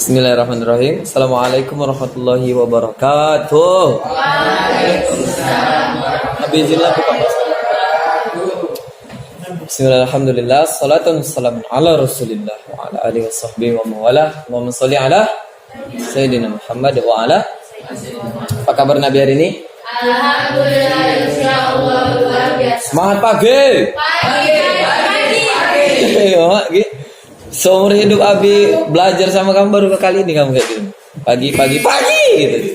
Bismillahirrahmanirrahim. Assalamualaikum warahmatullahi wabarakatuh. Bismillah buka masker. Bismillah, alhamdulillah, salatu wassalamu ala rasulillah wa ala alihi wasahbihi wa mawalah. Allahumma sholli ala Sayyidina Muhammad wa ala. Apa kabar Nabi hari ini? Alhamdulillah, insyaallah luar biasa. Semangat pagi. Pagi. Seumur hidup Abi belajar sama kamu baru kali ini kamu kayak gitu. Pagi gitu.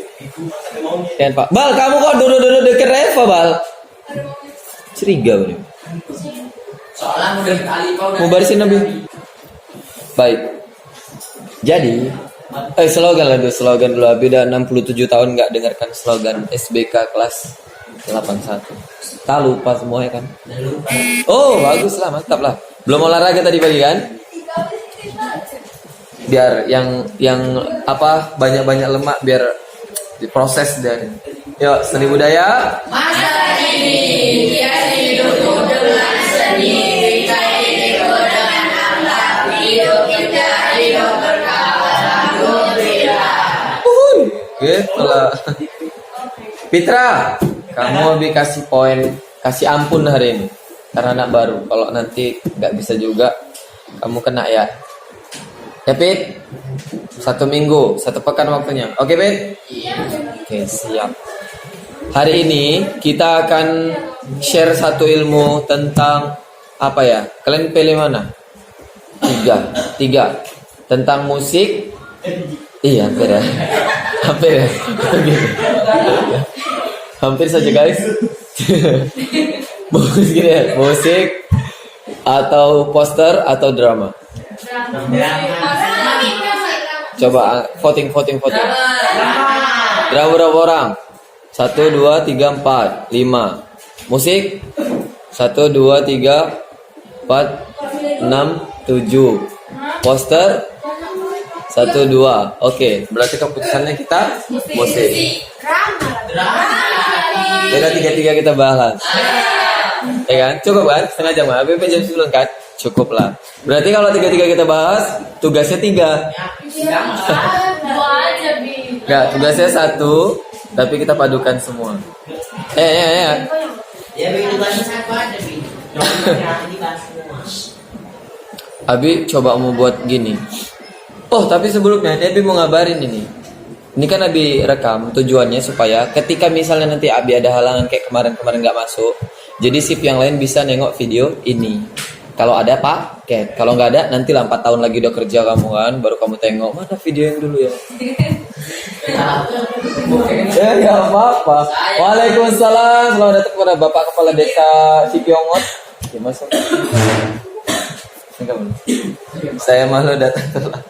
Dan Pak, Bal, kamu kok duduk deket Reva, Bal? Curiga bener. Soalnya udah kali kau Mau barisin Nabi. Baik. Jadi, slogan dulu. Abi udah 67 tahun nggak dengarkan slogan SBK kelas 81. Tak lupa semua ya kan? Oh, bagus lah, mantap lah. Belum olahraga tadi pagi kan? Biar yang banyak lemak biar diproses dan yuk seni budaya masa ini dia hidup dengan seni, kita hidup dengan akhlak, hidup kita hidup berkawan. Alhamdulillah. gitu lah. Pitra, kamu lebih kasih kasih ampun hari ini karena anak baru. Kalau nanti nggak bisa juga kamu kena ya. Ya Pit, 1 minggu, 1 pekan waktunya. Oke Pit? Iya. Oke, siap. Hari ini kita akan share satu ilmu tentang apa ya? Kalian pilih mana? 3 tentang musik. Iya, hampir ya. Hampir saja guys. Musik atau poster atau drama. Coba voting. Drama berapa orang? 1, 2, 3, 4, 5. Musik 1, 2, 3, 4, 6, 7. Poster 1, 2. Oke, berarti keputusannya kita musik. Jadi 3 kita bahas. Ya kan? Cukup kan? Setengah jam kan? Habis jam 9 kan? Cukup lah. Berarti kalau 3 kita bahas, tugasnya 3. Enggak, tugasnya 1, tapi kita padukan semua. Ya. Ya begitu banyak satu aja, Bi. Abi coba mau buat gini. Oh, tapi sebelumnya Abi mau ngabarin ini. Ini kan Abi rekam tujuannya supaya ketika misalnya nanti Abi ada halangan kayak kemarin nggak masuk, jadi sip yang lain bisa nengok video ini. Kalau ada paket, kalau nggak ada nanti lah 4 tahun lagi udah kerja kamu kan, baru kamu tengok mana video yang dulu ya. Ya nggak apa-apa. Waalaikumsalam. Selamat datang kepada Bapak Kepala Desa Sipiongot. Ya, masuk. Saya malu datang telat.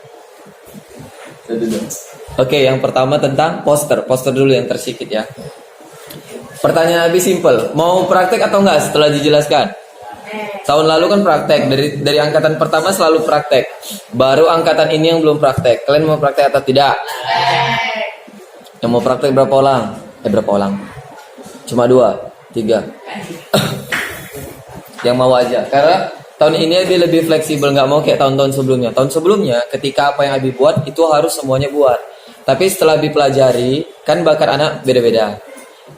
Oke, yang pertama tentang poster dulu yang tersikit ya. Pertanyaan Abi simple, mau praktek atau enggak setelah dijelaskan? Tahun lalu kan praktek, dari angkatan pertama selalu praktek. Baru angkatan ini yang belum praktek. Kalian mau praktek atau tidak? Yang mau praktek berapa orang? Cuma 2, 3. Yang mau aja. Karena tahun ini Abi lebih fleksibel, nggak mau kayak tahun-tahun sebelumnya. Tahun sebelumnya ketika apa yang Abi buat itu harus semuanya buat. Tapi setelah Abi pelajari, kan bakat anak beda-beda.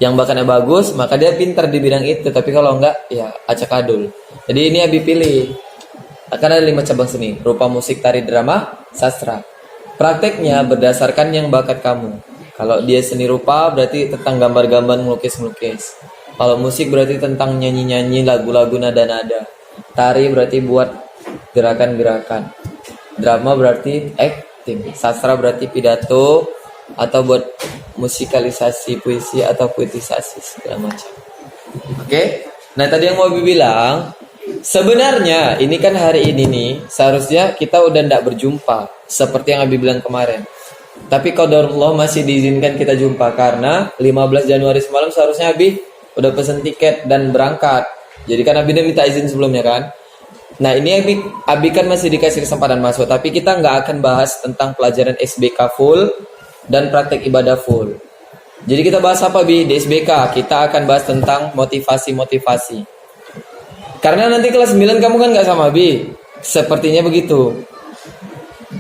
Yang bakatnya bagus, maka dia pintar di bidang itu. Tapi kalau enggak, ya acak-adul. Jadi ini Abi pilih. Akan ada 5 cabang seni. Rupa, musik, tari, drama, sastra. Prakteknya berdasarkan yang bakat kamu. Kalau dia seni rupa, berarti tentang gambar-gambar, melukis-melukis. Kalau musik berarti tentang nyanyi-nyanyi, lagu-lagu, nada-nada. Tari berarti buat gerakan-gerakan. Drama berarti acting. Sastra berarti pidato atau buat musikalisasi puisi atau poetisasi segala macam. Oke? Nah, tadi yang mau bilang, sebenarnya ini kan hari ini nih seharusnya kita udah ndak berjumpa seperti yang Abi bilang kemarin. Tapi qadarullah masih diizinkan kita jumpa karena 15 Januari semalam seharusnya Abi udah pesen tiket dan berangkat. Jadi kan Abi udah minta izin sebelumnya kan. Nah ini Abi kan masih dikasih kesempatan masuk, tapi kita nggak akan bahas tentang pelajaran SBK full dan praktek ibadah full. Jadi kita bahas apa Bi di SBK? Kita akan bahas tentang motivasi. Karena nanti kelas 9 kamu kan nggak sama Bi, sepertinya begitu.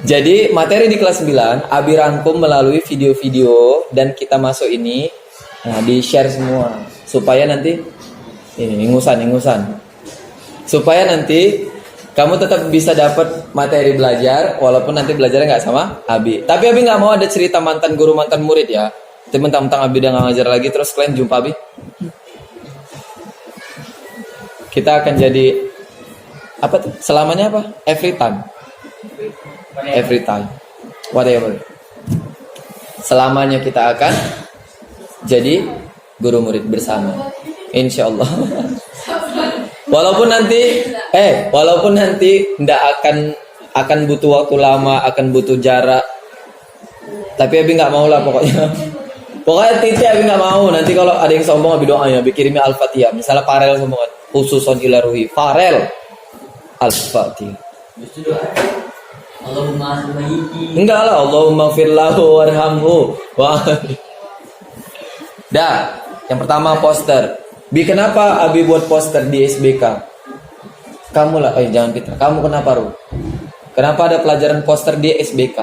Jadi materi di kelas 9 Abi rangkum melalui video-video dan kita masuk ini, nah di share semua supaya nanti ini ingusan. Supaya nanti kamu tetap bisa dapat materi belajar walaupun nanti belajarnya nggak sama Abi. Tapi Abi nggak mau ada cerita mantan guru mantan murid ya. Mentang-mentang Abi udah nggak ngajar lagi terus kalian jumpa Abi. Kita akan jadi apa tuh? Selamanya apa? Every time. Whatever. Selamanya kita akan jadi guru murid bersama. Insya Allah. Walaupun nanti ndak akan butuh waktu lama, akan butuh jarak. Tapi Abi nggak mau lah pokoknya. Pokoknya titik Abi nggak mau. Nanti kalau ada yang sombong Abi doa ya, Abi kirimnya Al-Fatihah. Misalnya Farel sombongan, khususon ila ruhi. Farel Al-Fatihah. Allahumma subhanahu. Enggak lah, Allahumma firlahu warhamhu. Wah. Dah, yang pertama poster. Bi kenapa Abi buat poster di SBK? Kamu lah, jangan Fitra. Kamu kenapa Ru? Kenapa ada pelajaran poster di SBK?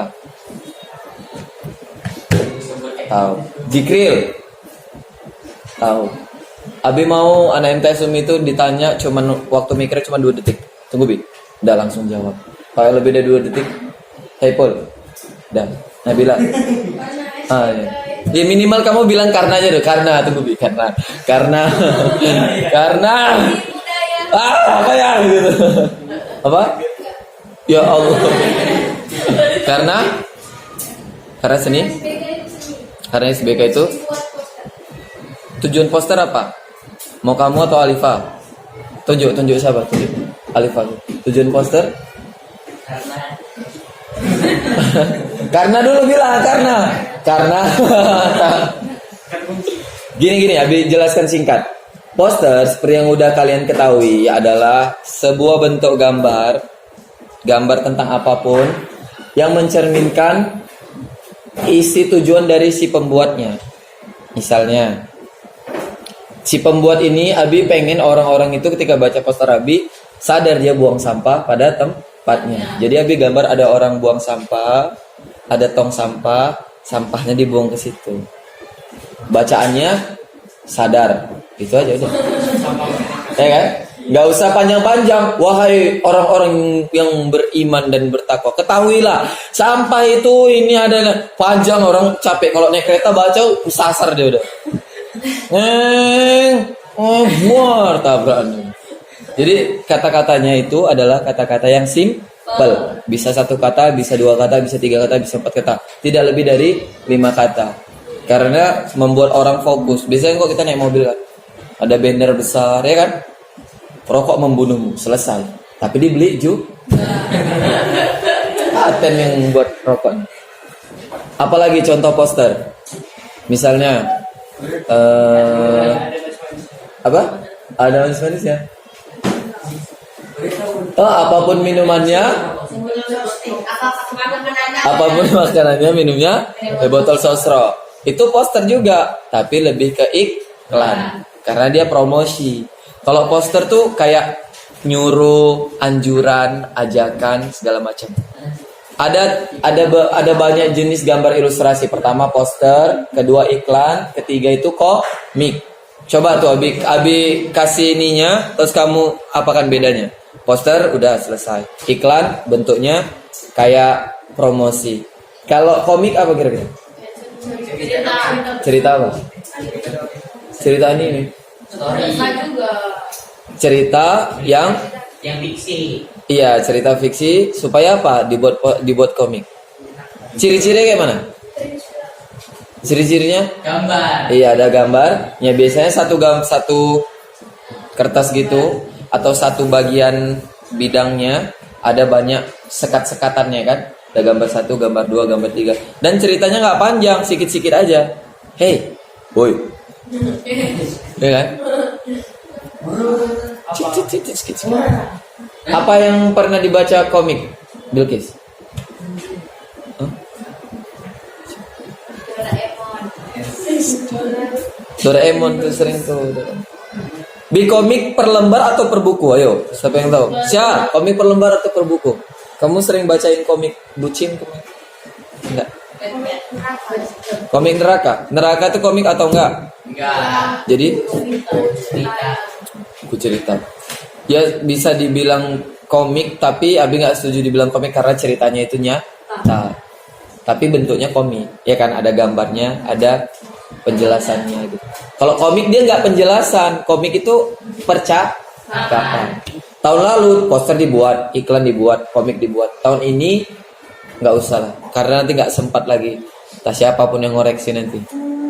Tahu. Jikril. Tahu. Abi mau anak MTS itu ditanya cuman waktu mikirnya cuma 2 detik. Tunggu Bi. Udah langsung jawab. Kalau lebih dari 2 detik, hey Paul. Dah. Nabila. Iya. Ya minimal kamu bilang karena aja deh, karena tunggu Bi, karena apa ya gitu. Apa? Ya Allah. Karena seni. Karena SBK itu tujuan poster apa? Mau kamu atau Alifa? Tunjuk siapa? Tunjuk Alifa. Tujuan poster? Karena dulu bilang karena gini Abi jelaskan singkat. Poster seperti yang udah kalian ketahui adalah sebuah bentuk gambar tentang apapun yang mencerminkan isi tujuan dari si pembuatnya. Misalnya si pembuat ini Abi pengen orang-orang itu ketika baca poster Abi sadar dia buang sampah pada tempatnya. Jadi Abi gambar ada orang buang sampah, ada tong sampah, sampahnya dibuang ke situ. Bacaannya sadar, itu aja udah. Ya kan? Gak usah panjang-panjang. Wahai orang-orang yang beriman dan bertakwa, ketahuilah sampah itu ini adalah panjang, orang capek kalau naik kereta baca sasar dia udah. Muar tabrakan. Jadi kata-katanya itu adalah kata-kata yang simple. Bisa 1 kata, bisa 2 kata, bisa 3 kata, bisa 4 kata. Tidak lebih dari 5 kata. Karena membuat orang fokus. Biasanya kok kita naik mobil kan, ada banner besar ya kan, rokok membunuhmu, selesai. Tapi dibeli paten yang buat rokok. Apalagi contoh poster, misalnya apa? Ada manis ya. Apapun minumannya, apapun makanannya, minumnya botol sosro. Itu poster juga, tapi lebih ke iklan karena dia promosi. Kalau poster tuh kayak nyuruh, anjuran, ajakan segala macam. Ada banyak jenis gambar ilustrasi. Pertama poster, kedua iklan, ketiga itu komik. Coba tuh Abi kasih ininya, terus kamu apakan bedanya? Poster udah selesai. Iklan bentuknya kayak promosi. Kalau komik apa kira-kira? Cerita apa? Cerita ini. Cerita yang fiksi. Iya, cerita fiksi supaya apa? Dibuat komik. Ciri-cirinya kayak mana? Ciri-cirinya? Gambar. Iya, ada gambar. Ya biasanya satu kertas gitu atau satu bagian bidangnya ada banyak sekat-sekatannya kan? Ada gambar 1, gambar 2, gambar 3. Dan ceritanya nggak panjang, sikit-sikit aja. Hey, boy. Ya kan? Sikit-sikit. Apa yang pernah dibaca komik Bilqis? Hah? Doraemon tuh sering tuh. Bi komik per lembar atau per buku? Ayo, siapa yang tahu? Siapa? Komik per lembar atau per buku? Kamu sering bacain komik bucin kemana? Enggak. Komik neraka. Neraka itu komik atau enggak? Enggak. Jadi Cerita. buku cerita. Ya bisa dibilang komik, tapi Abi nggak setuju dibilang komik karena ceritanya itu nyata. Tapi bentuknya komik, ya kan, ada gambarnya, ada penjelasannya gitu. Kalau komik dia nggak penjelasan, komik itu percakapan. Tahun lalu poster dibuat, iklan dibuat, komik dibuat. Tahun ini nggak usah lah, karena nanti nggak sempat lagi. Tak siapapun yang ngoreksi nanti,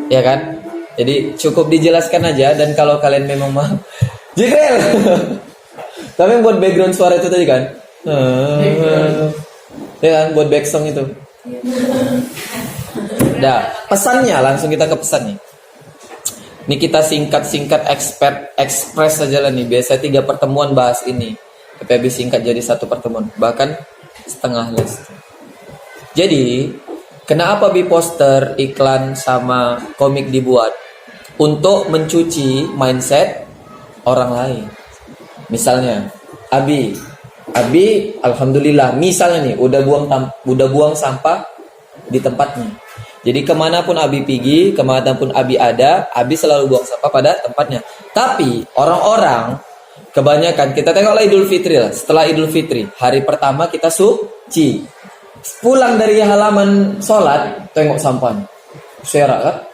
ya kan? Jadi cukup dijelaskan aja. Dan kalau kalian memang mau, Jibril, tapi yang buat background suara itu tadi kan, ya kan, buat back song itu. Dah, pesannya langsung kita ke pesannya. Ini kita singkat-singkat ekspres saja lah nih. Biasa 3 pertemuan bahas ini, tapi habis singkat jadi 1 pertemuan, bahkan setengah les. Jadi, kenapa bi poster, iklan sama komik dibuat? Untuk mencuci mindset orang lain. Misalnya, Abi, alhamdulillah, misalnya nih, udah buang sampah di tempatnya. Jadi kemanapun Abi pergi, kemanapun Abi ada, Abi selalu buang sampah pada tempatnya. Tapi orang-orang kebanyakan, kita tengoklah Idul Fitri lah. Setelah Idul Fitri, hari pertama kita suci. Pulang dari halaman sholat, tengok sampahnya. Serak kan?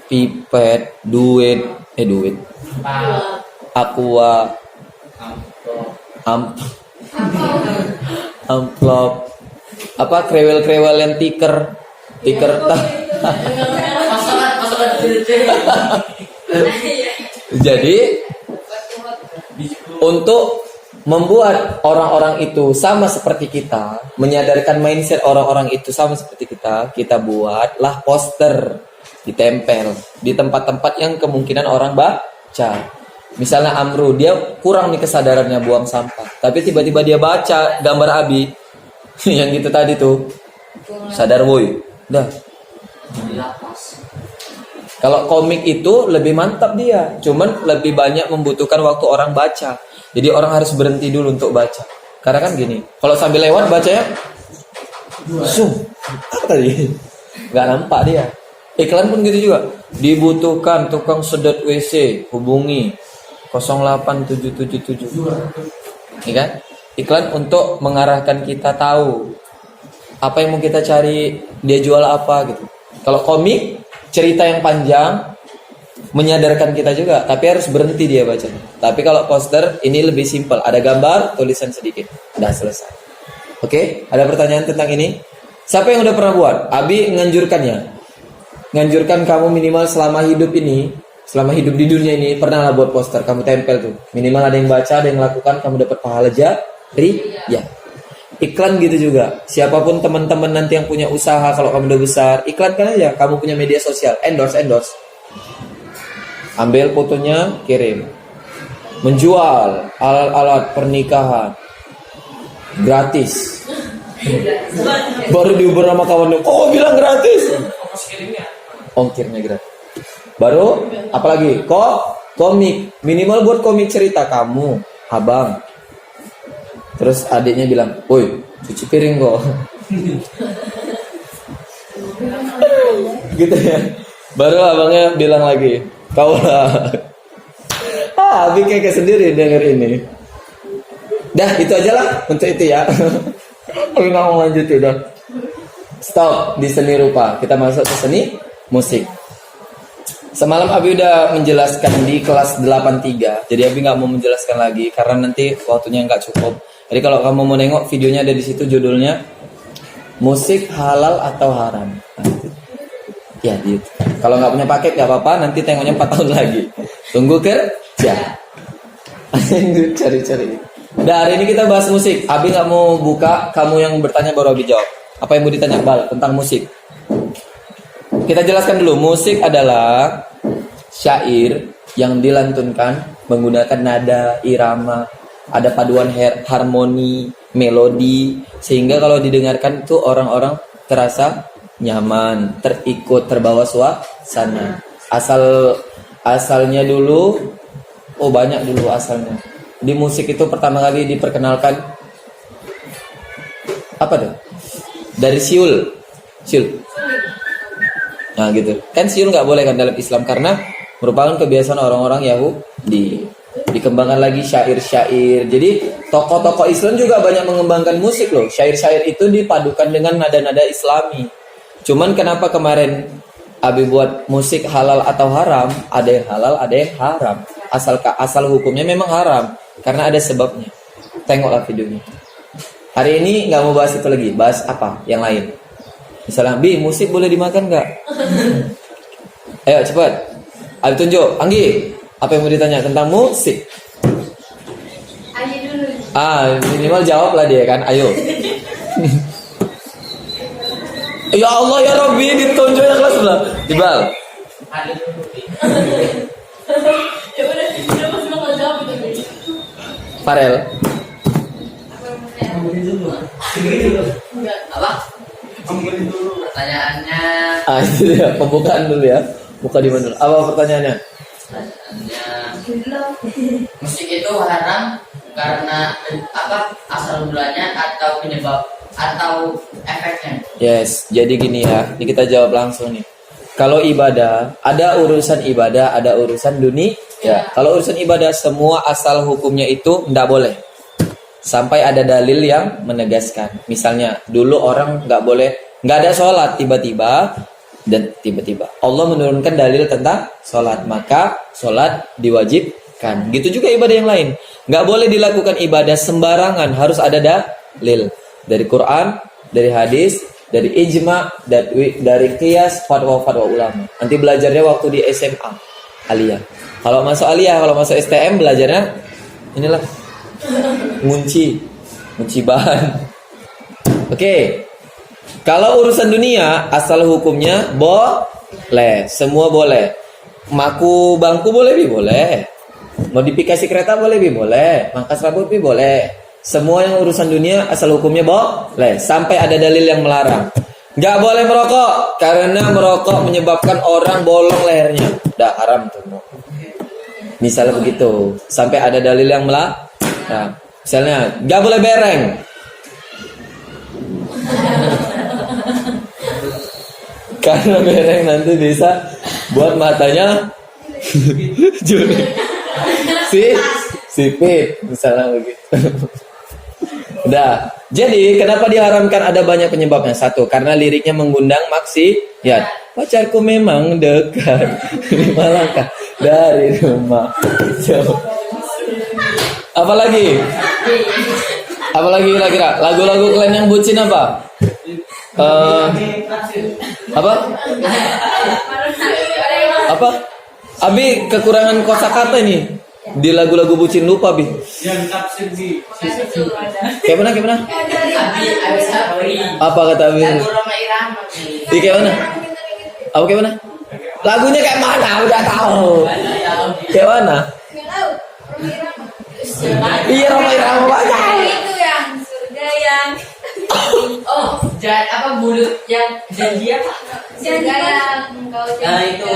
Pipet, duit, aqua, amplop, apa krewel-krewel yang tiker Jadi untuk membuat orang-orang itu sama seperti kita, menyadarkan mindset orang-orang itu sama seperti kita buatlah poster, ditempel di tempat-tempat yang kemungkinan orang baca. Misalnya Amru, dia kurang nih kesadarannya buang sampah, tapi tiba-tiba dia baca gambar Abi yang gitu tadi tuh, sadar woi, dah. Kalau komik itu lebih mantap dia, cuman lebih banyak membutuhkan waktu orang baca. Jadi orang harus berhenti dulu untuk baca. Karena kan gini, kalau sambil lewat bacanya, apa tadi? Gak nampak dia. Iklan pun gitu juga. Dibutuhkan tukang sedot WC, hubungi 08777. Ini kan? Iklan untuk mengarahkan kita tahu apa yang mau kita cari, dia jual apa gitu. Kalau komik, cerita yang panjang, menyadarkan kita juga, tapi harus berhenti dia baca. Tapi kalau poster ini lebih simpel, ada gambar, tulisan sedikit, udah selesai. Oke, ada pertanyaan tentang ini? Siapa yang udah pernah buat? Abi nganjurkan kamu minimal selama hidup ini, selama hidup di dunia ini, pernah lah buat poster, kamu tempel tuh. Minimal ada yang baca, ada yang lakukan, kamu dapat pahala jari. Ya. Iklan gitu juga. Siapapun teman-teman nanti yang punya usaha, kalau kamu udah besar, iklankan aja. Kamu punya media sosial, endorse. Ambil fotonya, kirim. Menjual alat-alat pernikahan gratis. Baru diuber sama kawannya, oh bilang gratis. Ongkirnya gratis. Baru apalagi? Komik. Minimal buat komik cerita kamu, abang. Terus adiknya bilang, woi, cuci piring kok. Gitu ya. Baru abangnya bilang lagi, kau lah. Abi kayak sendiri denger ini. Dah, itu aja lah untuk itu ya. Abi nggak mau lanjut udah. Stop di seni rupa. Kita masuk ke seni musik. Semalam Abi udah menjelaskan di kelas 83. Jadi Abi nggak mau menjelaskan lagi karena nanti waktunya nggak cukup. Jadi kalau kamu mau nengok videonya ada di situ, judulnya musik halal atau haram. Ya gitu. Kalau nggak punya paket nggak apa-apa, nanti tengoknya 4 tahun lagi. Tunggu kerja. Cari-cari. Udah, hari ini kita bahas musik. Abi nggak mau buka, kamu yang bertanya baru Abi jawab. Apa yang mau ditanya Bal tentang musik? Kita jelaskan dulu. Musik adalah syair yang dilantunkan menggunakan nada, irama, ada paduan harmoni, melodi, sehingga kalau didengarkan tuh orang-orang terasa nyaman, terikut, terbawa suasana. Asalnya dulu, oh banyak dulu asalnya. Di musik itu pertama kali diperkenalkan apa tuh? Dari siul. Nah gitu. Kan siul nggak boleh kan dalam Islam karena merupakan kebiasaan orang-orang Yahudi. Dikembangkan lagi syair-syair. Jadi tokoh-tokoh Islam juga banyak mengembangkan musik loh. Syair-syair itu dipadukan dengan nada-nada Islami. Cuman kenapa kemarin Abi buat musik halal atau haram? Ada yang halal, ada yang haram. Asal hukumnya memang haram karena ada sebabnya. Tengoklah videonya. Hari ini nggak mau bahas itu lagi, bahas apa? Yang lain. Misalnya, Bi, musik boleh dimakan nggak? Ayo cepat. Abi tunjuk. Anggi, apa yang mau ditanya tentang musik? Ayo dulu. Minimal jawab lah dia kan. Ayo. Ya Allah ya Rabbi, ditunjuk yang kelas sebelah. Dibal. Ya udah, masih mau jawab itu. Farel. Apa? Pertanyaannya. Itu dia pembukaan dulu ya. Buka di mana dulu? Apa pertanyaannya? Musik itu haram karena apa? Asal mulanya atau penyebab atau efeknya? Yes, jadi gini ya. Ini kita jawab langsung nih. Kalau ibadah, ada urusan ibadah, ada urusan dunia. Ya, kalau urusan ibadah semua asal hukumnya itu ndak boleh. Sampai ada dalil yang menegaskan. Misalnya dulu orang nggak ada sholat tiba-tiba Allah menurunkan dalil tentang sholat, maka sholat diwajibkan. Gitu juga ibadah yang lain. Nggak boleh dilakukan ibadah sembarangan, harus ada dalil dari Quran, dari hadis, dari ijma, dari qiyas, fatwa-fatwa ulama. Nanti belajarnya waktu di SMA, aliyah. Kalau masuk aliyah, kalau masuk STM belajarnya inilah ngunci bahan. Oke. Kalau urusan dunia asal hukumnya boleh, semua boleh. Maku bangku boleh boleh. Modifikasi kereta boleh boleh. Mangkas rambut boleh. Semua yang urusan dunia asal hukumnya boleh. Sampai ada dalil yang melarang. Nggak boleh merokok karena merokok menyebabkan orang bolong lehernya. Udah haram tuh. Misalnya begitu. Sampai ada dalil yang melarang. Nah, misalnya nggak boleh bereng. Karena bereng nanti bisa buat matanya julik. Sipit misalnya begitu. Udah. Jadi kenapa diharamkan? Ada banyak penyebabnya. Satu, karena liriknya mengundang maksiat. Pacarku memang dekat 5 langkah dari rumah. Apalagi kira-kira lagu-lagu kalian yang bucin apa? Apa? Abi kekurangan kosakata ini di lagu-lagu bucin lupa Bi. Yang tafsir di Kayak mana? Apa kata Abi? Kayak mana? Apa kayak mana? Lagunya kayak mana? Udah tahu. Kayak mana? Iya Roma Irama banyak. Itu yang surga yang apa mulut yang janji apa? Surga yang engkau janji. itu.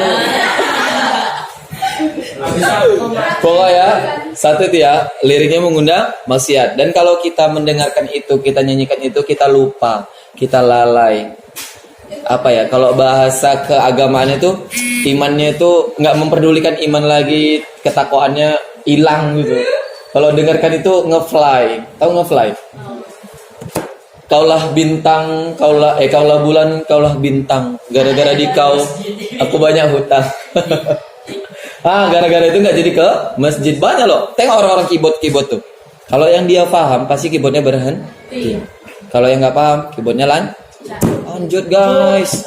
Pokoknya satu itu ya, liriknya mengundang maksiat. Dan kalau kita mendengarkan itu, kita nyanyikan itu, kita lupa, kita lalai. Apa ya? Kalau bahasa keagamaan itu, imannya itu nggak memperdulikan iman lagi, ketakwaannya hilang gitu. Kalau dengarkan itu ngefly, tahu ngefly? Kaulah bintang, kaulah bulan, kaulah bintang. Gara-gara di kau, aku banyak hutang. Gara-gara itu nggak jadi ke masjid banyak loh. Tengok orang-orang keyboard tuh. Kalau yang dia paham, pasti keyboardnya berhenti. Kalau yang nggak paham, keyboardnya lanjut guys.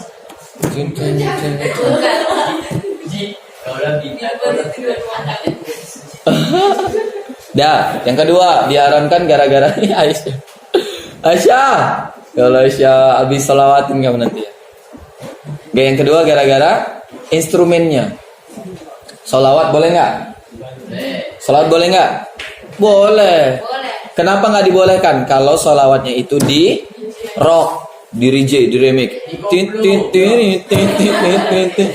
Dah, yang kedua diharamkan gara-gara ini Aisyah. Kalau Aisyah habis salawatin kamu nanti ya. Yang kedua gara-gara instrumennya. Salawat boleh nggak? Salawat boleh nggak? Boleh. Boleh. Kenapa nggak dibolehkan? Kalau sholawatnya itu di rock, di reject, di remix. Tin, tin, tin, tin, tin, tin, tin, tin.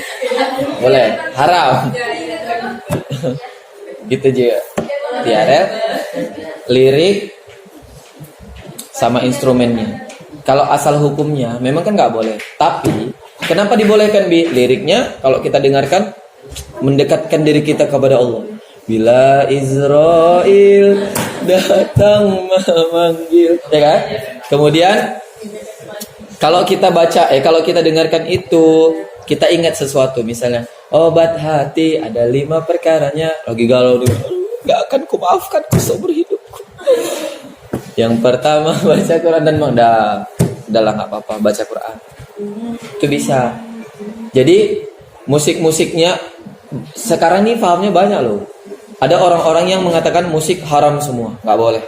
Boleh. Haram. Gitu juga. Tiarep, lirik, sama instrumennya. Kalau asal hukumnya, memang kan nggak boleh. Tapi kenapa dibolehkan bi? Liriknya kalau kita dengarkan mendekatkan diri kita kepada Allah. Bila Israel datang memanggil, ya kan? Kemudian kalau kita baca, kalau kita dengarkan itu, kita ingat sesuatu. Misalnya, obat hati ada 5 perkaranya. Lagi galau dia, nggak akan kumaafkan seumur hidupku. Yang pertama baca Quran dan udahlah nggak apa-apa baca Quran. Itu bisa. Jadi musik-musiknya sekarang ini pahamnya banyak loh. Ada orang-orang yang mengatakan musik haram semua, nggak boleh.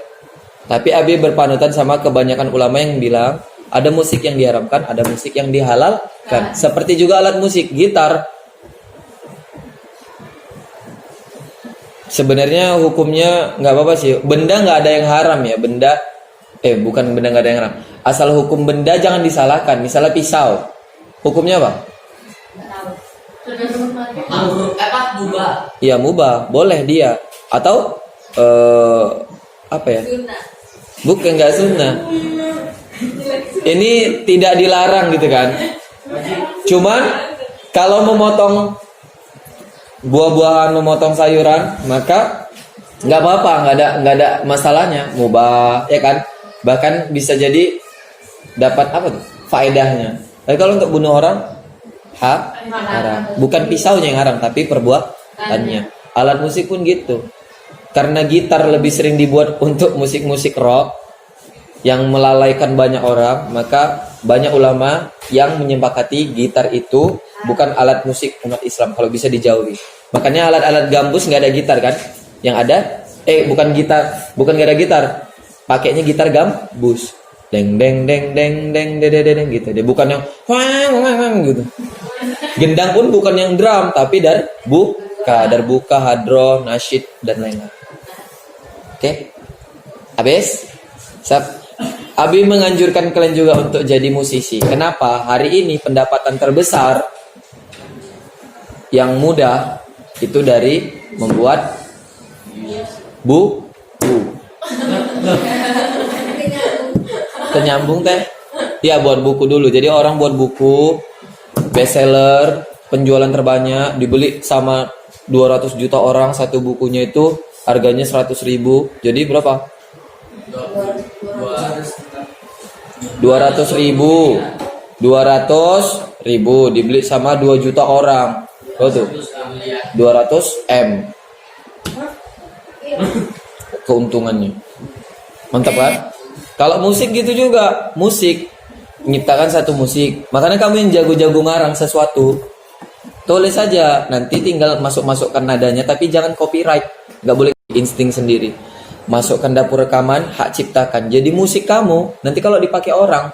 Tapi Abi berpanutan sama kebanyakan ulama yang bilang ada musik yang diharamkan, ada musik yang dihalalkan. Seperti juga alat musik, gitar. Sebenarnya hukumnya nggak apa-apa sih. Benda nggak ada yang haram ya. Bukan benda nggak ada yang haram. Asal hukum benda jangan disalahkan. Misalnya pisau, hukumnya apa? Mubah. Iya mubah, boleh dia. Atau apa ya? Sunnah. Bukan nggak sunnah. Ini tidak dilarang gitu kan? Cuman kalau memotong buah-buahan, memotong sayuran, maka nggak apa-apa, nggak ada masalahnya, mubah, ya kan? Bahkan bisa jadi dapat apa tuh? Faedahnya. Tapi kalau untuk bunuh orang haram. Bukan pisaunya yang haram, tapi perbuatannya. Alat musik pun gitu. Karena gitar lebih sering dibuat untuk musik-musik rock yang melalaikan banyak orang, maka banyak ulama yang menyepakati gitar itu bukan alat musik umat Islam, kalau bisa dijauhi. Makanya alat-alat gambus nggak ada gitar kan? Yang ada bukan nggak ada gitar, pakainya gitar gambus. Deng deng deng deng deng deng deng gitu. Dia bukan yang wang gitu. Gendang pun bukan yang drum, tapi darbuka, hadroh, nasyid dan lain-lain. Oke. Habis? Abi menganjurkan kalian juga untuk jadi musisi. Kenapa? Hari ini pendapatan terbesar yang mudah itu dari membuat buku. Penyambung teh? Ya buat buku dulu. Jadi orang buat buku bestseller, penjualan terbanyak, dibeli sama 200 juta orang, satu bukunya itu harganya 100.000. Jadi berapa? 200.000. 200.000 dibeli sama 2 juta orang. Oh tuh. 200 M. Keuntungannya. Mantap kan? Kalau musik gitu juga, musik menciptakan satu musik. Makanya kamu yang jago-jago ngarang sesuatu, tulis saja, nanti tinggal masukkan nadanya, tapi jangan copyright, nggak boleh insting sendiri. Masukkan dapur rekaman, hak ciptakan. Jadi musik kamu nanti kalau dipakai orang,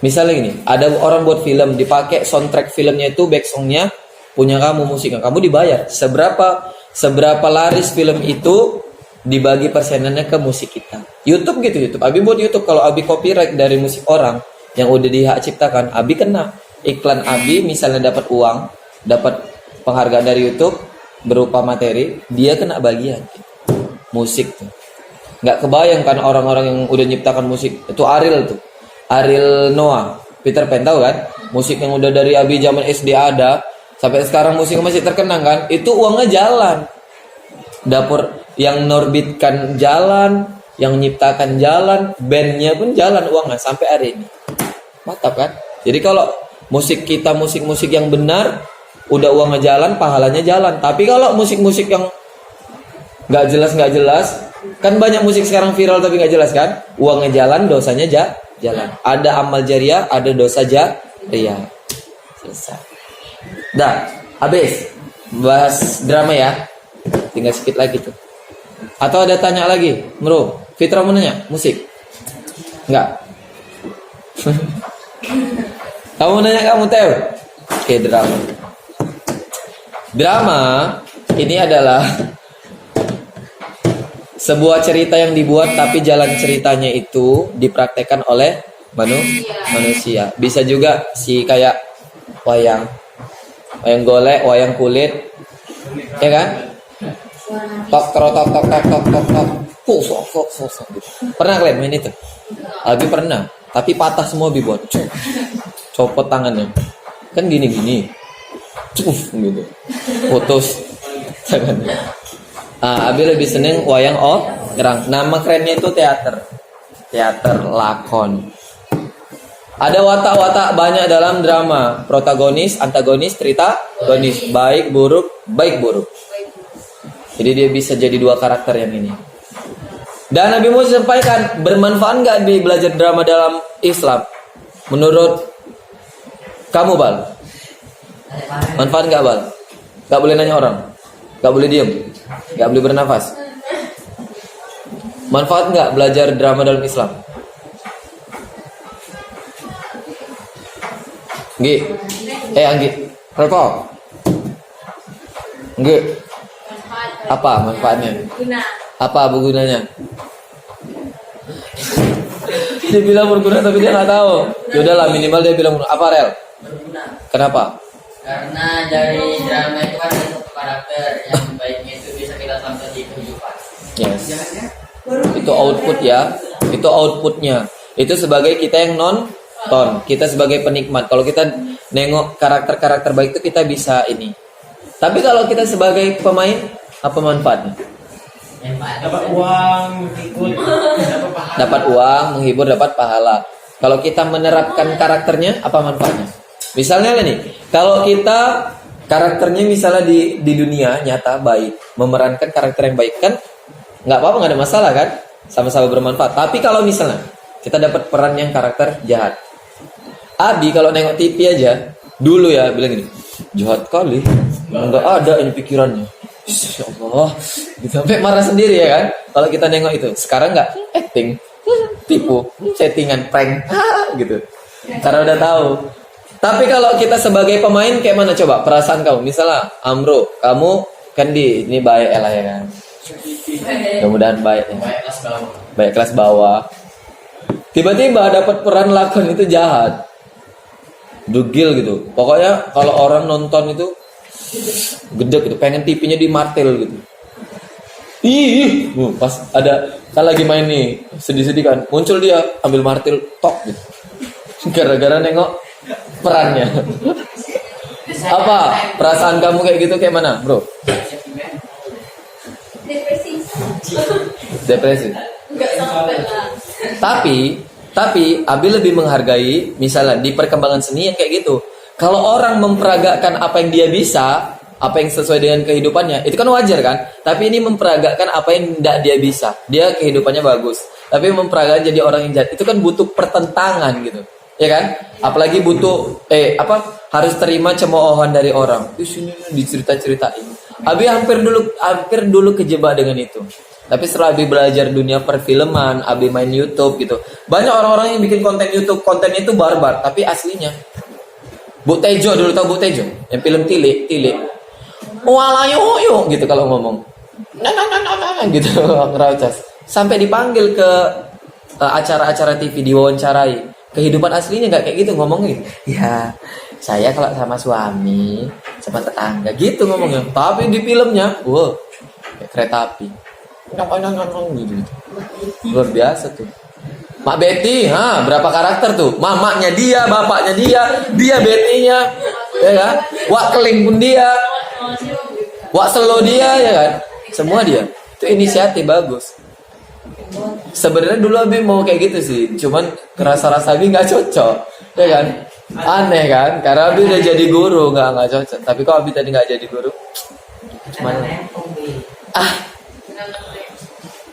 misalnya gini, ada orang buat film, dipakai soundtrack filmnya itu back songnya punya kamu, musiknya kamu dibayar. Seberapa laris film itu dibagi persenannya ke musik kita. YouTube gitu, YouTube. Abi buat YouTube, kalau Abi copyright dari musik orang yang udah di hak ciptakan, Abi kena. Iklan Abi misalnya dapat uang, dapat penghargaan dari YouTube berupa materi, dia kena bagian. Musik tuh. Nggak kebayang kan orang-orang yang udah nyiptakan musik. Itu Ariel Noah, Peter Pan, tahu kan? Musik yang udah dari Abi zaman SD ada, sampai sekarang musik masih terkenang kan? Itu uangnya jalan. Dapur yang norbitkan jalan, yang nyiptakan jalan, bandnya pun jalan uangnya sampai hari ini. Mantap kan? Jadi kalau musik kita musik-musik yang benar, udah uangnya jalan, pahalanya jalan. Tapi kalau musik-musik yang nggak jelas, kan banyak musik sekarang viral tapi nggak jelas kan? Uangnya jalan, dosanya jalan. Ada amal jariah, ada dosa jariah. Selesai. Dah, habis bahas drama ya. Tinggal sedikit lagi tuh. Atau ada tanya lagi, Bro? Fitra mau nanya musik? Enggak. Kamu nanya, kamu tahu? Oke, drama. Drama ini adalah sebuah cerita yang dibuat tapi jalan ceritanya itu dipraktekkan oleh manusia. Bisa juga si kayak wayang golek, wayang kulit, ya kan? Tok tok tok tok tok tok tok tok. Pernah kalian main itu? Abi pernah, tapi patah semua Abi buat. Copot tangannya. Kan gini-gini. Gitu. Putus tangannya. Abi lebih seneng wayang gerang. Nama kerennya itu teater lakon. Ada watak-watak banyak dalam drama. Protagonis, antagonis, tritagonis. Baik buruk. Jadi dia bisa jadi dua karakter yang ini. Dan Nabi Musa sampaikan, bermanfaat nggak Abi belajar drama dalam Islam? Menurut kamu, Bal? Manfaat nggak, Bal? Nggak boleh nanya orang, nggak boleh diem, nggak boleh bernafas. Manfaat nggak belajar drama dalam Islam? Anggi, Repo. Anggi. Apa manfaatnya? Apa gunanya? Dia bilang berguna tapi dia nggak tahu. Yaudahlah, minimal dia bilang apa, Rel? Berguna. Kenapa? Karena dari drama itu kan ada satu karakter yang baiknya itu bisa kita tonton di kehidupan. Yes. Itu output ya. Itu outputnya. Itu sebagai kita yang nonton, kita sebagai penikmat. Kalau kita nengok karakter-karakter baik itu kita bisa ini. Tapi kalau kita sebagai pemain, apa manfaatnya? Dapat uang, ikut, Dapat uang, menghibur, dapat pahala. Kalau kita menerapkan karakternya, apa manfaatnya? Misalnya nih, kalau kita karakternya misalnya di dunia nyata baik, memerankan karakter yang baik, kan nggak apa-apa, nggak ada masalah kan, sama-sama bermanfaat. Tapi kalau misalnya kita dapat peran yang karakter jahat, Abi kalau nengok TV aja dulu ya bilang gini, jahat kali, nggak ada ini pikirannya. Ya Allah, gitu. Sampai marah sendiri ya kan. Kalau kita nengok itu, sekarang nggak acting, tipu, settingan, prank, gitu. Karena udah tahu. Tapi kalau kita sebagai pemain kayak mana coba perasaan kamu? Misalnya Amro, kamu kan ini baik lah ya kan. Mudah-mudahan baik ya. Baik kelas bawah. Tiba-tiba dapat peran lakon itu jahat, dugil gitu. Pokoknya kalau orang nonton itu gede gitu, pengen TV-nya dimartil gitu. Pas ada kan lagi main nih, sedih-sedih kan, muncul dia ambil martil, tok gitu. Gara-gara nengok perannya. Apa perasaan kamu kayak gitu kayak mana, Bro? Depresi. Enggak sampai lah. Tapi Abi lebih menghargai misalnya di perkembangan seni yang kayak gitu. Kalau orang memperagakan apa yang dia bisa, apa yang sesuai dengan kehidupannya, itu kan wajar kan? Tapi ini memperagakan apa yang tidak dia bisa. Dia kehidupannya bagus, tapi memperagakan jadi orang yang jahat. Itu kan butuh pertentangan gitu. Ya kan? Apalagi butuh harus terima cemoohan dari orang. Sini dicerita-ceritain. Abi hampir dulu kejebak dengan itu. Tapi setelah Abi belajar dunia perfilman, Abi main YouTube gitu. Banyak orang-orang yang bikin konten YouTube, kontennya itu barbar, tapi aslinya Bu Tejo dulu, tahu Bu Tejo? Yang film Tilik. Walayo gitu kalau ngomong. Nah gitu ngeraucas. Sampai dipanggil ke acara-acara TV, diwawancarai. Kehidupan aslinya nggak kayak gitu ngomongnya gitu. Ya, saya kalau sama suami, sama tetangga gitu ngomongnya. Tapi di filmnya, kayak kereta api. Gitu. Luar biasa tuh. Mak Betty, berapa karakter tuh? Mamanya dia, bapaknya dia Betty-nya, ya kan? Wak Keling pun dia, Wak Selo dia, ya kan? Semua dia. Itu inisiatif bagus. Sebenarnya dulu Abi mau kayak gitu sih, cuman rasa Abi nggak cocok, ya kan? Aneh kan? Karena Abi udah jadi guru, nggak cocok. Tapi kok Abi tadi nggak jadi guru? Cuman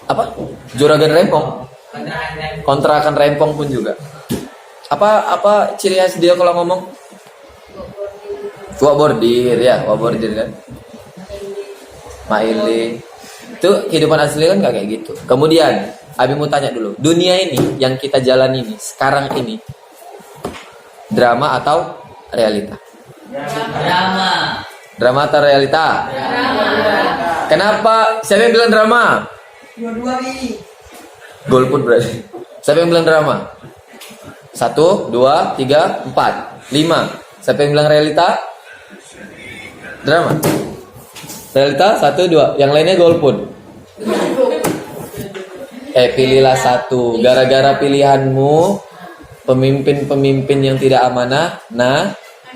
apa? Juragan Rempong. Kontrakan Rempong pun juga. Apa ciri khas dia kalau ngomong? Wak bordir kan. Maili. Itu kehidupan asli kan gak kayak gitu. Kemudian Abi mau tanya dulu, dunia ini yang kita jalani ini sekarang ini drama atau realita? Drama atau realita? Drama. Kenapa? Siapa yang bilang drama? Dua-dua nih. Golput berarti. Siapa yang bilang drama? 1, 2, 3, 4, 5. Siapa yang bilang realita? Drama. Realita 1, 2. Yang lainnya golput. Pilihlah satu. Gara-gara pilihanmu pemimpin-pemimpin yang tidak amanah,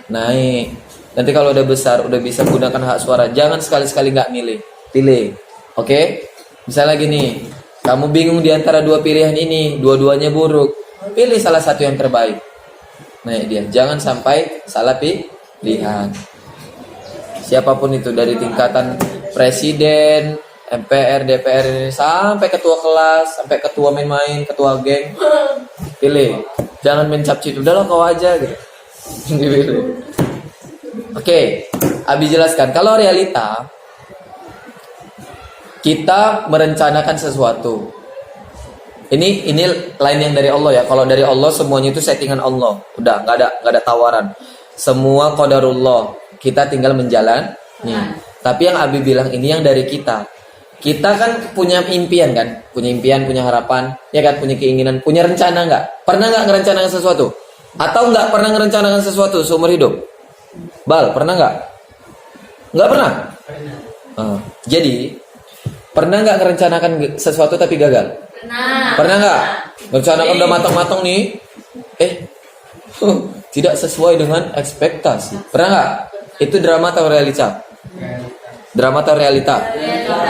naik. Nanti kalau udah besar, udah bisa gunakan hak suara, jangan sekali-sekali nggak milih. Pilih. Oke? Misalnya gini, kamu bingung di antara dua pilihan ini, dua-duanya buruk. Pilih salah satu yang terbaik. Nah, dia. Jangan sampai salah pilihan. Siapapun itu, dari tingkatan presiden, MPR, DPR, sampai ketua kelas, sampai ketua main-main, ketua geng. Pilih. Jangan mencap-cip, udahlah kau aja gitu. Dipilih. Oke, Abi jelaskan. Kalau realita, kita merencanakan sesuatu. Ini lain yang dari Allah ya. Kalau dari Allah semuanya itu settingan Allah. Udah nggak ada tawaran. Semua qadarullah. Kita tinggal menjalan. Nih. Tapi yang Abi bilang ini yang dari kita. Kita kan punya impian kan, punya impian, punya harapan, ya kan, punya keinginan, punya rencana nggak? Pernah nggak ngerencanakan sesuatu? Atau nggak pernah ngerencanakan sesuatu seumur hidup? Bal, pernah nggak? Nggak pernah. Jadi pernah nggak ngerencanakan sesuatu tapi gagal? Pernah nggak? Rencanakan udah matang-matang nih, tidak sesuai dengan ekspektasi. Pernah nggak? Itu drama atau realita? Drama atau realita?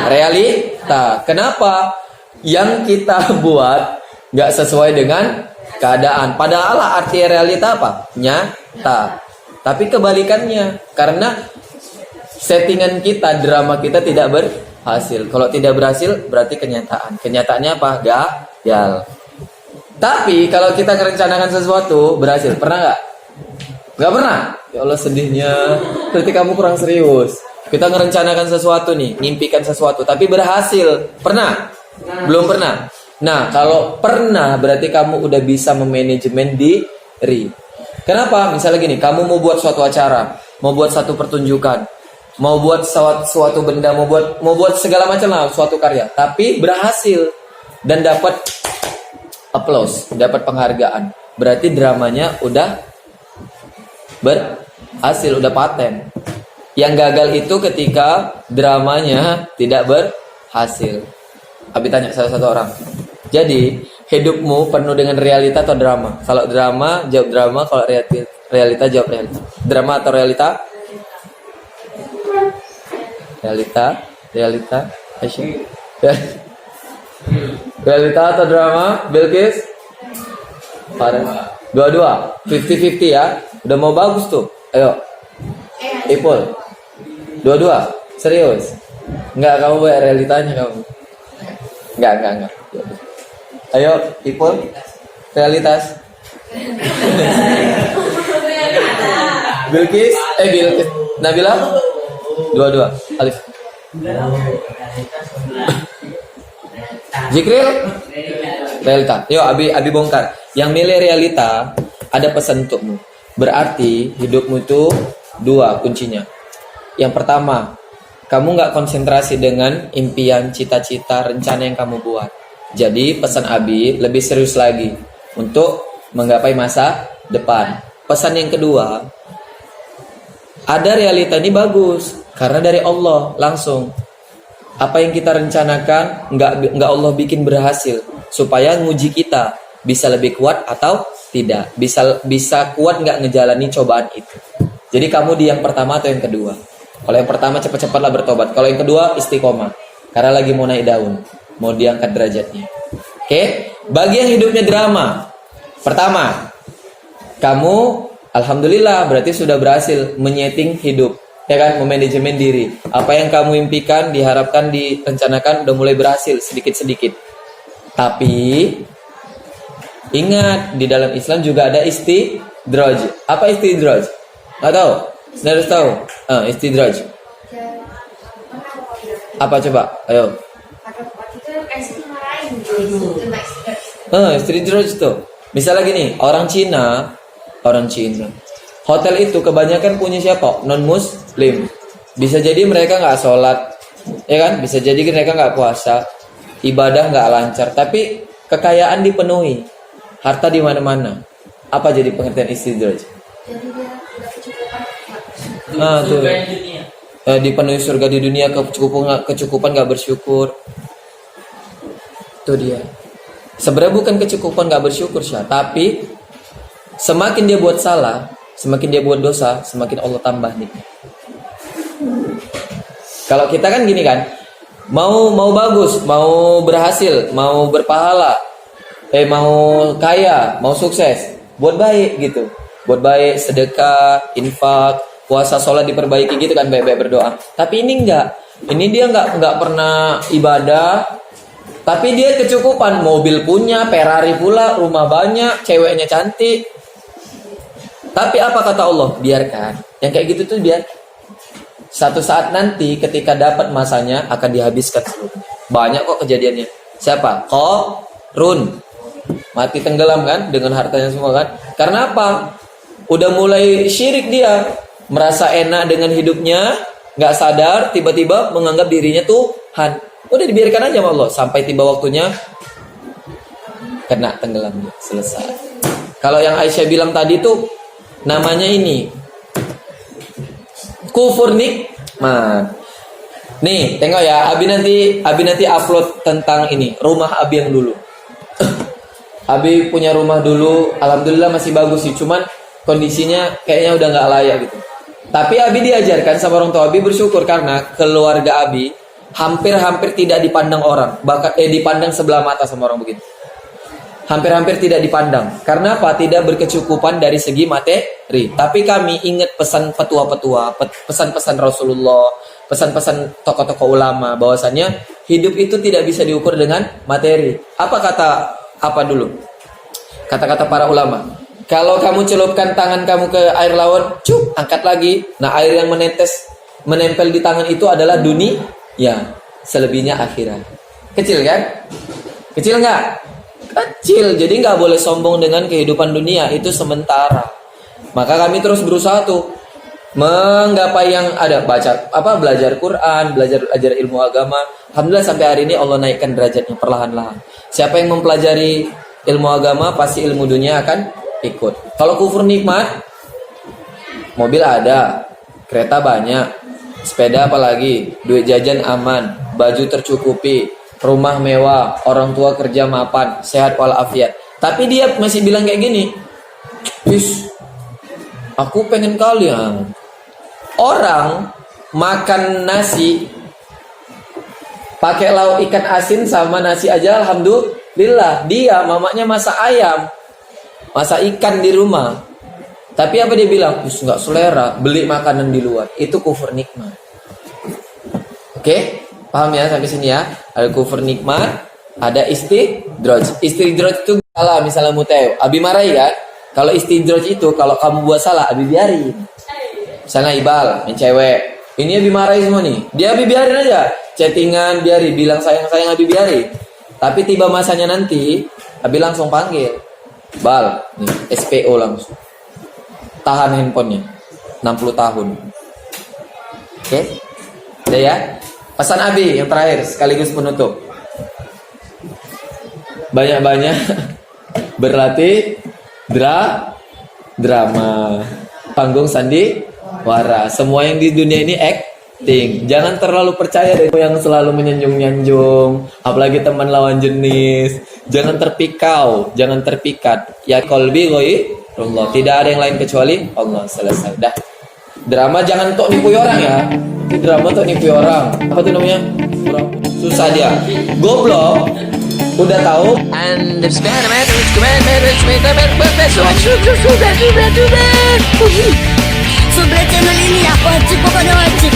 Realita. Kenapa? Yang kita buat nggak sesuai dengan keadaan. Padahal arti realita apa? Nyata. Tapi kebalikannya, karena settingan kita, drama kita tidak berhasil. Kalau tidak berhasil, berarti kenyataan. Kenyataannya apa? Gagal. Tapi kalau kita merencanakan sesuatu, berhasil. Pernah nggak? Nggak pernah. Ya Allah, sedihnya. Berarti kamu kurang serius. Kita merencanakan sesuatu nih, mimpikan sesuatu, tapi berhasil. Pernah? Belum pernah. Nah, kalau pernah, berarti kamu udah bisa memanajemen diri. Kenapa? Misalnya gini, kamu mau buat suatu acara, mau buat satu pertunjukan, mau buat suatu benda, mau buat segala macam lah, suatu karya, tapi berhasil dan dapat applause, dapat penghargaan. Berarti dramanya udah berhasil, udah paten. Yang gagal itu ketika dramanya tidak berhasil. Abi tanya salah satu orang. Jadi, hidupmu penuh dengan realita atau drama? Kalau drama, jawab drama. Kalau realita, jawab realita. Drama atau realita? Realita. Aisyah. Realita atau drama? Bilqis? Dua-dua. 50-50 ya. Udah mau bagus tuh. Ayo. Ipul. Dua-dua. Serius? Enggak, kamu buat realitanya kamu. Enggak. Ayo, Ipul. Realitas. Bilqis. Nabila. Dua-dua. Alif. Jikril. Realita. Yuk, Abi bongkar. Yang milih realita, ada pesan untukmu. Berarti hidupmu itu dua kuncinya. Yang pertama, kamu nggak konsentrasi dengan impian, cita-cita, rencana yang kamu buat. Jadi pesan Abi lebih serius lagi untuk menggapai masa depan. Pesan yang kedua, ada realita ini bagus karena dari Allah langsung. Apa yang kita rencanakan nggak Allah bikin berhasil supaya nguji kita bisa lebih kuat atau tidak, bisa kuat nggak ngejalani cobaan itu. Jadi kamu di yang pertama atau yang kedua? Kalau yang pertama cepat-cepatlah bertobat. Kalau yang kedua istiqomah, karena lagi mau naik daun, mau diangkat derajatnya. Oke? Bagi yang hidupnya drama, pertama, kamu alhamdulillah berarti sudah berhasil menyeting hidup, ya kan, memanajemen diri. Apa yang kamu impikan, diharapkan, direncanakan udah mulai berhasil sedikit-sedikit. Tapi ingat, di dalam Islam juga ada istidraj. Apa istidraj? Nggak tahu? Harus tahu? Istidraj. Apa coba? Ayo. Istidraj itu. Misalnya gini, orang Cina. Hotel itu kebanyakan punya siapa? Non-Muslim. Bisa jadi mereka nggak sholat, ya kan? Bisa jadi mereka nggak puasa. ibadah nggak lancar, tapi kekayaan dipenuhi, harta di mana-mana. Apa jadi pengertian istidraj? Jadi dia udah kecukupan. Nah, tuh. Surga yang dunia. Dipenuhi surga di dunia, kecukupan nggak bersyukur. Itu dia. Sebenarnya bukan kecukupan nggak bersyukur sih, tapi semakin dia buat salah, semakin dia buat dosa, semakin Allah tambah nih. Kalau kita kan gini kan, mau bagus, mau berhasil, mau berpahala, mau kaya, mau sukses, buat baik gitu, buat baik, sedekah, infak, puasa, sholat diperbaiki gitu kan, baik-baik berdoa. Tapi ini enggak, ini dia nggak pernah ibadah, tapi dia kecukupan, mobil punya, Ferrari pula, rumah banyak, ceweknya cantik. Tapi apa kata Allah? Biarkan. Yang kayak gitu tuh biarkan. Satu saat nanti ketika dapat masanya akan dihabiskan seluruhnya. Banyak kok kejadiannya. Siapa? Qarun. Mati tenggelam kan dengan hartanya semua kan? Karena apa? Udah mulai syirik dia, merasa enak dengan hidupnya, nggak sadar tiba-tiba menganggap dirinya Tuhan. Udah dibiarkan aja sama Allah sampai tiba waktunya kena tenggelam dia. Selesai. Kalau yang Aisyah bilang tadi tuh namanya ini kufur nikmat. Nih, tengok ya, Abi nanti upload tentang ini, rumah Abi yang dulu. Abi punya rumah dulu, alhamdulillah masih bagus sih, cuman kondisinya kayaknya udah nggak layak gitu. Tapi Abi diajarkan sama orang tua Abi bersyukur karena keluarga Abi hampir-hampir tidak dipandang orang, bahkan dipandang sebelah mata sama orang begitu. Hampir-hampir tidak dipandang. Karena apa? Tidak berkecukupan dari segi materi. Tapi kami ingat pesan petua-petua, pesan-pesan Rasulullah, pesan-pesan tokoh-tokoh ulama, bahwasanya hidup itu tidak bisa diukur dengan materi. Apa dulu? Kata-kata para ulama. Kalau kamu celupkan tangan kamu ke air laut, cup, angkat lagi. Nah, air yang menempel di tangan itu adalah dunia. Ya, selebihnya akhirat. Kecil kan? Kecil nggak? Kecil, jadi nggak boleh sombong dengan kehidupan dunia, itu sementara. Maka kami terus berusaha tuh menggapai yang ada, belajar Quran, belajar ilmu agama. Alhamdulillah sampai hari ini Allah naikkan derajatnya perlahan-lahan. Siapa yang mempelajari ilmu agama pasti ilmu dunia akan ikut. Kalau kufur nikmat, mobil ada, kereta banyak, sepeda apalagi, duit jajan aman, baju tercukupi, rumah mewah, orang tua kerja mapan, sehat walafiat. Tapi dia masih bilang kayak gini, aku pengen kalian. Orang makan nasi pakai lauk ikan asin sama nasi aja alhamdulillah. Dia mamanya masak ayam, masak ikan di rumah. Tapi apa dia bilang? Nggak selera, beli makanan di luar. Itu kufur nikmat. Oke? Paham ya sampai sini ya? Ada kufur nikmat, ada istidraj. Istidraj itu salah, misalnya muteo. Abi marahi kan? Kalau istidraj itu kalau kamu buat salah, Abi biarin. Misalnya Ibal, yang cewek. Ini Abi marahi semua nih. Dia Abi biarin aja. Chattingan biarin, bilang sayang-sayang Abi biarin. Tapi tiba masanya nanti, Abi langsung panggil. Bal, nih, SPO langsung. Tahan handphonenya 60 tahun. Oke? Udah ya? Pesan Abi yang terakhir sekaligus penutup. Banyak-banyak berlatih drama, panggung sandiwara. Semua yang di dunia ini acting. Jangan terlalu percaya dengan yang selalu menyanjung-nyanjung, apalagi teman lawan jenis. Jangan terpikau, jangan terpikat. Ya qalbi ghairullah. Tidak ada yang lain kecuali Allah. Selesai. Dah. Drama jangan tok nipu orang ya. Drama tuh nipu orang. Apa tuh namanya? Susah dia. Goblok. Udah tahu. Sebelah channel ini aku cukup ada wajib.